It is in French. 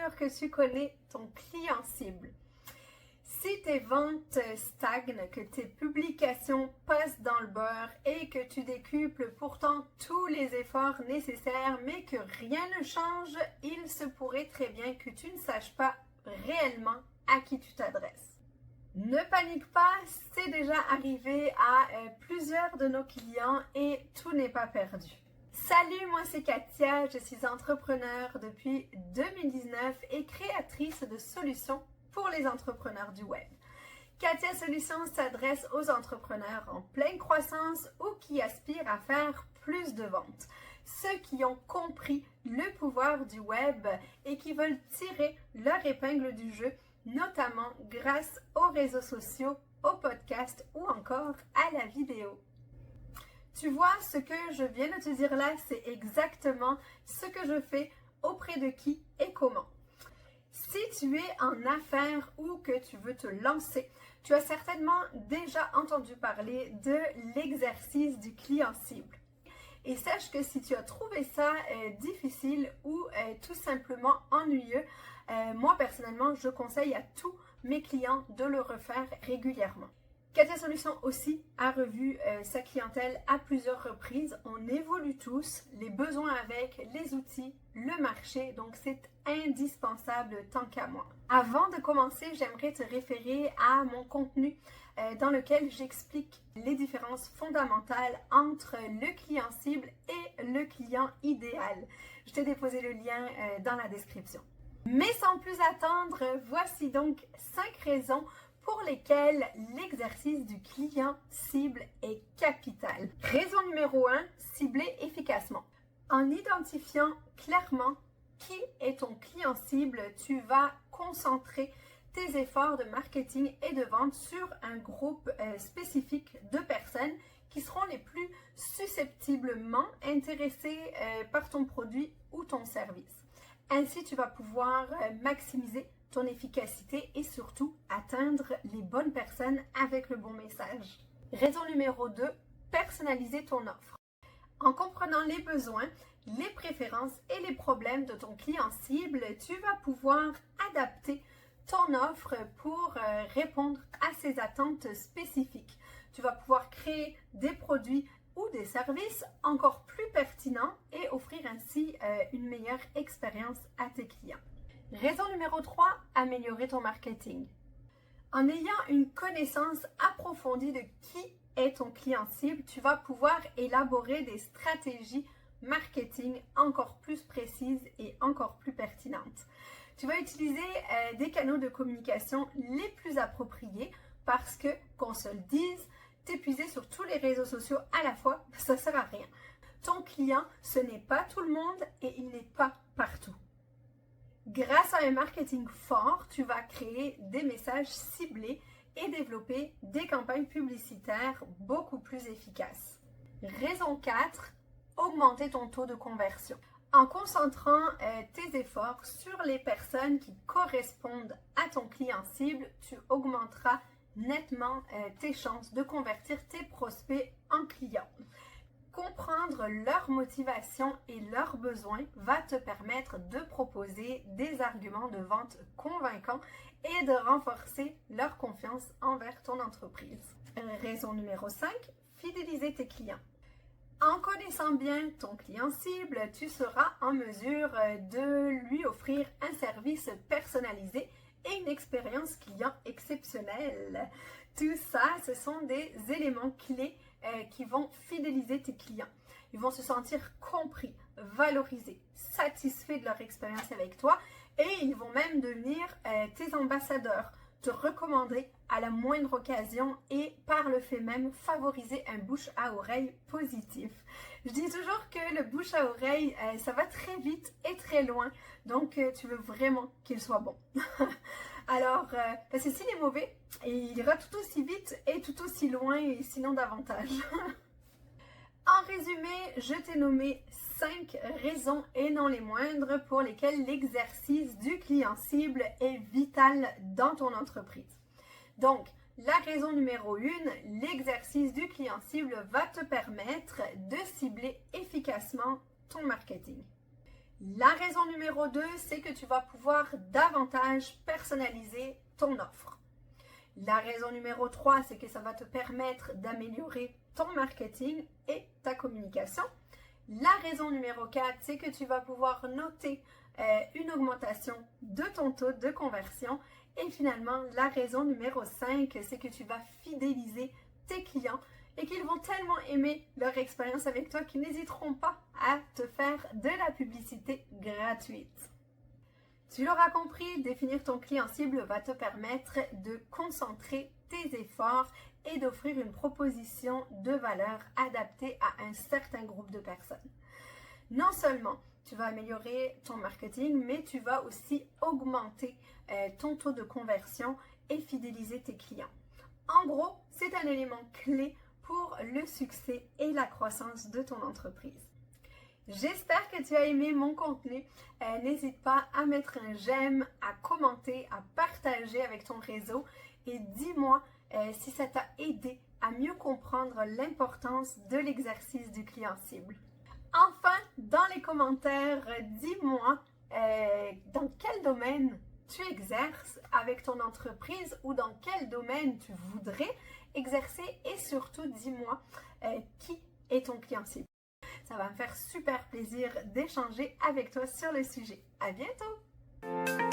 sûr que tu connais ton client cible. Si tes ventes stagnent, que tes publications passent dans le beurre et que tu décuples pourtant tous les efforts nécessaires mais que rien ne change, il se pourrait très bien que tu ne saches pas réellement à qui tu t'adresses. Ne panique pas, c'est déjà arrivé à plusieurs de nos clients et tout n'est pas perdu. Salut, moi c'est Katia, je suis entrepreneur depuis 2019 et créatrice de solutions pour les entrepreneurs du web. Katia Solutions s'adresse aux entrepreneurs en pleine croissance ou qui aspirent à faire plus de ventes. Ceux qui ont compris le pouvoir du web et qui veulent tirer leur épingle du jeu, notamment grâce aux réseaux sociaux, aux podcasts ou encore à la vidéo. Tu vois, ce que je viens de te dire là, c'est exactement ce que je fais auprès de qui et comment. Si tu es en affaires ou que tu veux te lancer, tu as certainement déjà entendu parler de l'exercice du client cible. Et sache que si tu as trouvé ça difficile ou tout simplement ennuyeux, moi personnellement, je conseille à tous mes clients de le refaire régulièrement. Katia Solutions aussi a revu sa clientèle à plusieurs reprises. On évolue tous, les besoins avec, les outils, le marché, donc c'est indispensable tant qu'à moi. Avant de commencer, j'aimerais te référer à mon contenu dans lequel j'explique les différences fondamentales entre le client cible et le client idéal. Je t'ai déposé le lien dans la description. Mais sans plus attendre, voici donc 5 raisons pour lesquelles l'exercice du client cible est capital. Raison numéro 1, cibler efficacement. En identifiant clairement qui est ton client cible, tu vas concentrer tes efforts de marketing et de vente sur un groupe spécifique de personnes qui seront les plus susceptiblement intéressées par ton produit ou ton service. Ainsi, tu vas pouvoir maximiser ton efficacité et surtout atteindre les bonnes personnes avec le bon message. Raison numéro 2, personnaliser ton offre. En comprenant les besoins, les préférences et les problèmes de ton client cible, tu vas pouvoir adapter ton offre pour répondre à ses attentes spécifiques. Tu vas pouvoir créer des produits ou des services encore plus pertinents et offrir ainsi une meilleure expérience à tes clients. Raison numéro 3, améliorer ton marketing. En ayant une connaissance approfondie de qui est ton client cible, tu vas pouvoir élaborer des stratégies marketing encore plus précises et encore plus pertinentes. Tu vas utiliser des canaux de communication les plus appropriés parce que, qu'on se le dise, t'épuiser sur tous les réseaux sociaux à la fois, ça ne sert à rien. Ton client, ce n'est pas tout le monde et il n'est pas partout. Grâce à un marketing fort, tu vas créer des messages ciblés et développer des campagnes publicitaires beaucoup plus efficaces. Raison 4, augmenter ton taux de conversion. En concentrant tes efforts sur les personnes qui correspondent à ton client cible, tu augmenteras nettement tes chances de convertir tes prospects en clients. Comprendre leur motivation et leurs besoins va te permettre de proposer des arguments de vente convaincants et de renforcer leur confiance envers ton entreprise. Raison numéro 5, fidéliser tes clients. En connaissant bien ton client cible, tu seras en mesure de lui offrir un service personnalisé et une expérience client exceptionnelle. Tout ça, ce sont des éléments clés qui vont fidéliser tes clients. Ils vont se sentir compris, valorisés, satisfaits de leur expérience avec toi et ils vont même devenir tes ambassadeurs, te recommander à la moindre occasion et par le fait même favoriser un bouche à oreille positif. Je dis toujours que le bouche à oreille, ça va très vite et très loin, donc tu veux vraiment qu'il soit bon. Alors, parce que s'il est mauvais, il ira tout aussi vite et tout aussi loin et sinon davantage. En résumé, je t'ai nommé 5 raisons et non les moindres pour lesquelles l'exercice du client cible est vital dans ton entreprise. Donc, la raison numéro 1, l'exercice du client cible va te permettre de cibler efficacement ton marketing. La raison numéro 2, c'est que tu vas pouvoir davantage personnaliser ton offre. La raison numéro 3, c'est que ça va te permettre d'améliorer ton marketing et ta communication. La raison numéro 4, c'est que tu vas pouvoir noter une augmentation de ton taux de conversion. Et finalement, la raison numéro 5, c'est que tu vas fidéliser tes clients et qu'ils vont tellement aimer leur expérience avec toi qu'ils n'hésiteront pas à te faire de la publicité gratuite. Tu l'auras compris, définir ton client cible va te permettre de concentrer tes efforts et d'offrir une proposition de valeur adaptée à un certain groupe de personnes. Non seulement tu vas améliorer ton marketing, mais tu vas aussi augmenter ton taux de conversion et fidéliser tes clients. En gros, c'est un élément clé pour le succès et la croissance de ton entreprise. J'espère que tu as aimé mon contenu. N'hésite pas à mettre un j'aime, à commenter, à partager avec ton réseau et dis-moi si ça t'a aidé à mieux comprendre l'importance de l'exercice du client cible. Enfin, dans les commentaires, dis-moi dans quel domaine tu exerces avec ton entreprise ou dans quel domaine tu voudrais exercer et surtout dis-moi qui est ton client cible. Ça va me faire super plaisir d'échanger avec toi sur le sujet. À bientôt!